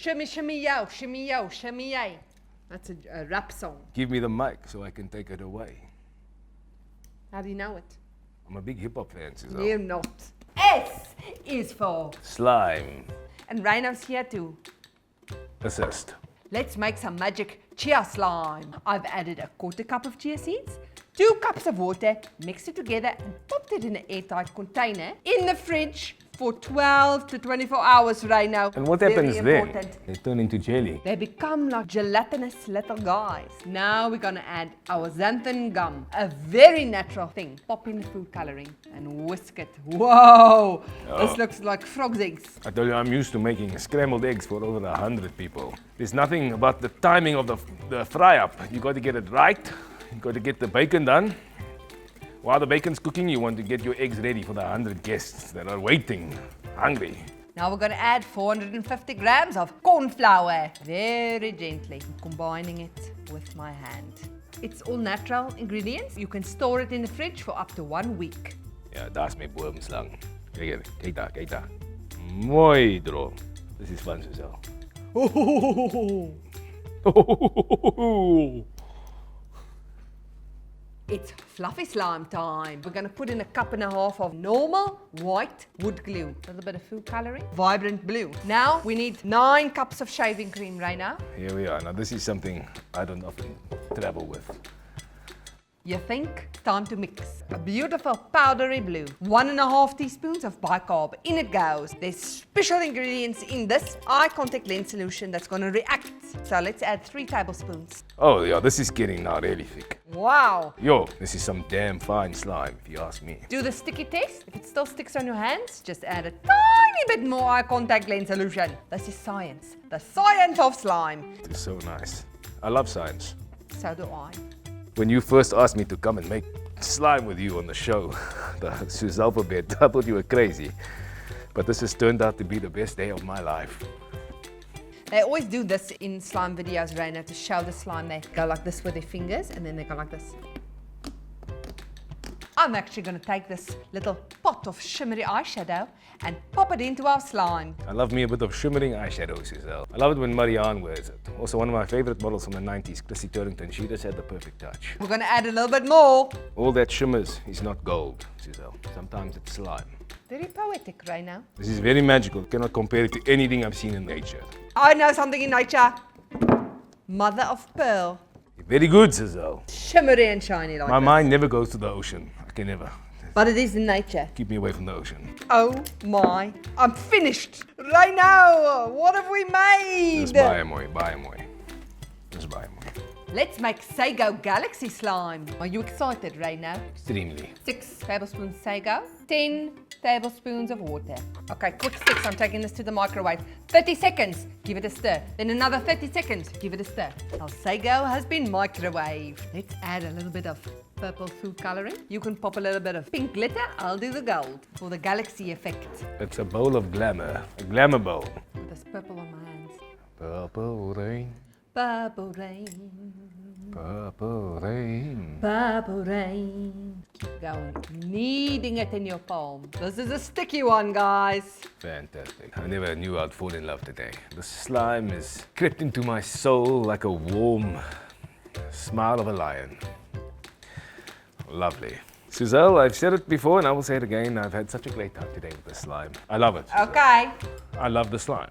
Shimmy, shimmy, yo, shimmy, yay. That's a rap song. Give me the mic so I can take it away. How do you know it? I'm a big hip-hop fan, Suzelle. You're not. S is for Slime. And Ryno's here to Assist. let's make some magic chia slime. I've added a 1/4 cup of chia seeds, 2 cups of water, mixed it together and popped it in an airtight container in the fridge for 12 to 24 hours, Ryno. And what Very happens important. then? They turn into jelly. They become like gelatinous little guys. Now we're gonna add our xanthan gum, a very natural thing. Pop in the food coloring and whisk it. Whoa! This looks like frog's eggs. I tell you, I'm used to making scrambled eggs for over 100 people. There's nothing about the timing of the fry-up. You got to get it right. You got to get the bacon done. While the bacon's cooking, you want to get your eggs ready for the 100 guests that are waiting, hungry. Now we're going to add 450 grams of corn flour, very gently, combining it with my hand. It's all natural ingredients. You can store it in the fridge for up to 1 week. Ja, daar's my boomslang. Kyk daar. Mooi droom. This is fun, Suzelle. It's fluffy slime time. We're going to put in 1.5 cups of normal white wood glue. A little bit of food coloring. Vibrant blue. Now we need 9 cups of shaving cream, Ryno. Here we are. Now this is something I don't often travel with. You think? Time to mix. A beautiful powdery blue. 1.5 teaspoons of bicarb. In it goes. There's special ingredients in this eye contact lens solution that's going to react. So let's add 3 tablespoons. Oh yeah, this is getting now really thick. Wow. Yo, this is some damn fine slime, if you ask me. Do the sticky test. If it still sticks on your hands, just add a tiny bit more eye contact lens solution. This is science. The science of slime. It is so nice. I love science. So do I. When you first asked me to come and make slime with you on the show, the Suzelle alphabet, I thought you were crazy. But this has turned out to be the best day of my life. They always do this in slime videos, Ryno, to show the slime. They go like this with their fingers and then they go like this. I'm actually going to take this little pot of shimmery eyeshadow and pop it into our slime. I love me a bit of shimmering eyeshadow, Suzelle. I love it when Marianne wears it. Also, one of my favorite models from the 90s, Chrissy Turlington, she just had the perfect touch. We're going to add a little bit more. All that shimmers is not gold, Suzelle. Sometimes it's slime. Very poetic, Ryno. This is very magical. Cannot compare it to anything I've seen in nature. I know something in nature. Mother of pearl. Very good, Suzelle. Shimmery and shiny like My this. mind never goes to the ocean. I can never. But it is in nature. Keep me away from the ocean. Oh my. I'm finished. Ryno, what have we made? Just baie mooi. Just baie mooi. Let's make Sago Galaxy Slime. Are you excited, Ryno? Extremely. 6 tablespoons Sago, 10 tablespoons of water. Okay, quick sticks, I'm taking this to the microwave. 30 seconds, give it a stir. Then another 30 seconds, give it a stir. Our Sago has been microwaved. Let's add a little bit of purple food coloring. You can pop a little bit of pink glitter. I'll do the gold for the galaxy effect. It's a bowl of glamour. A glamour bowl. With this purple on my hands. Purple rain. Purple rain. Purple rain. Purple rain. Keep going. Kneading it in your palm. This is a sticky one, guys. Fantastic. I never knew I'd fall in love today. The slime has crept into my soul like a warm smile of a lion. Lovely. Suzelle, I've said it before and I will say it again. I've had such a great time today with the slime. I love it. Suzelle. Okay. I love the slime.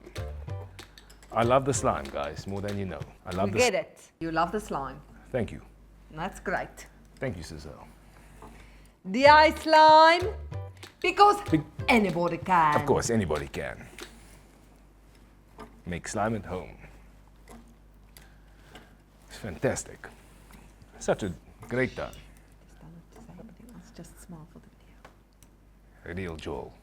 I love the slime, guys, more than you know. I love You the get it. You love the slime. Thank you. That's great. Thank you, Suzelle. The eye slime, because anybody can. Of course, anybody can. Make slime at home. It's fantastic. Such a great time. Just done it to say everything else, just smile for the video. A real jewel.